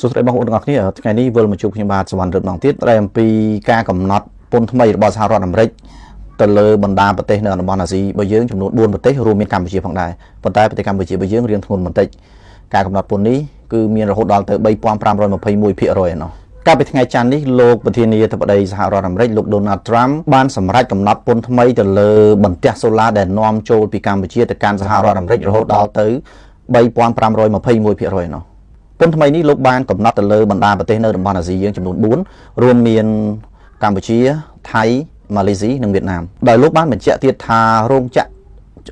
สุดท้ายบางคนก็เนี่ยไงนี่เวลมาจุกยังบาสวรรค์เรื่องน้องทิศแต่ปีการกำหนดปนทำไมบอสหรัฐอเมริกแต่เลยบรรดาประเทศในอันบอลอาซีใบยืงจำนวนบุญประเทศรวมมีกัมพูชีฝั่งใดประเทศกัมพูชีใบยืงเรียงทุนมันติการกำหนดปนนี้คือมีระดับดอลเตอร์ใบปอมพรามรอยมาพายมวยเพียรอยเนาะการไปทางไงจันนี่โลกประเทศนี้ทประเดี๋ยวสหรัฐอเมริกโลกโดนัลด์ทรัมป์บ้านสำรัฐกำหนดปนทำไมแต่เลยบรรเทโซลาแดนนอมโจลปีกัมพูชีแต่การสหรัฐอเมริกระดับดอลเตอร์ใบปอมพรามรอยมาพายมวยเพียรอยเนาะปนทำไมนี่โลกบ้านกำหนดแต่เลยบรรดาประเทศในอันบอลอาซียังจำนวนบุญรวมมีกัมพูชีไทยมาเลเซียនិងវៀតណាមដោយលោកបានបញ្ជាក់ទៀតថារោងចក្រ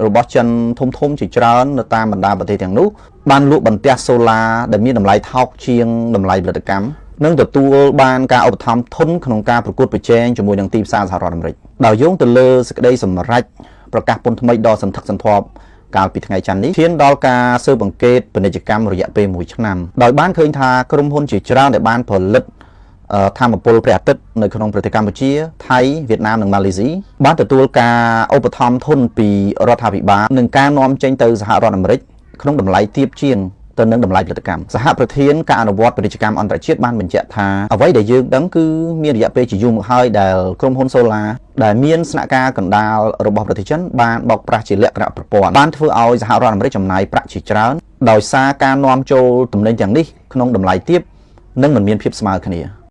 របស់ចិនធំៗជាច្រើននៅតាមបណ្ដាប្រទេសទាំងនោះបានលក់បន្ទះសូឡាដែលមានតម្លៃថោកជាងតម្លៃផលិតកម្មនិងទទួលបានការឧបត្ថម្ភធនក្នុងការប្រកួតប្រជែងជាមួយនឹងទីផ្សារសហរដ្ឋអាមេរិកដោយយោងទៅលើសេចក្តីសម្រេចប្រកាសពន្ធថ្មីដ៏សន្ធឹកសន្ធាប់កាលពីថ្ងៃច័ន្ទនេះឈានដល់ការស៊ើបអង្កេតពាណិជ្ជកម្មរយៈពេល1ឆ្នាំដោយបានឃើញថាក្រុមហ៊ុនជាច្រើនដែលបានផលិតធម្មពលព្រះអាទិត្យនៅក្នុងប្រទេសកម្ពុជាថៃវៀតណាមនិងម៉ាឡេស៊ីបានទទួលការឧបត្ថម្ភធនពីរដ្ឋាភិបាលនិងការនាំចេញទៅសហរដ្ឋអាមេរិកក្នុងតម្លៃទាបជាងទៅនឹងតម្លៃផលិតកម្មសហប្រធានការអនុវត្តពាណិជ្ជកម្មអន្តរជាតិបានបញ្ជាក់ថាអ្វីដែលយើងដឹងគឺមានរយៈពេលជាយូរមកហើយដែលក្រុមហ៊ុនសូឡាដែលមានស្នាក់ការកណ្ដាលរបស់ប្រទេសចិនបានបោកប្រាស់ជាលក្ខណៈប្រព័ន្ធបានធ្វើឲ្យសហរដ្ឋអាមេរិកចំណាយប្រាក់ជាច្រើនដោយសារការនាំចូលទំនិញទាំងនេះក្នុងតម្លៃទាបនិងមិនមានភាពស្មើគ្នា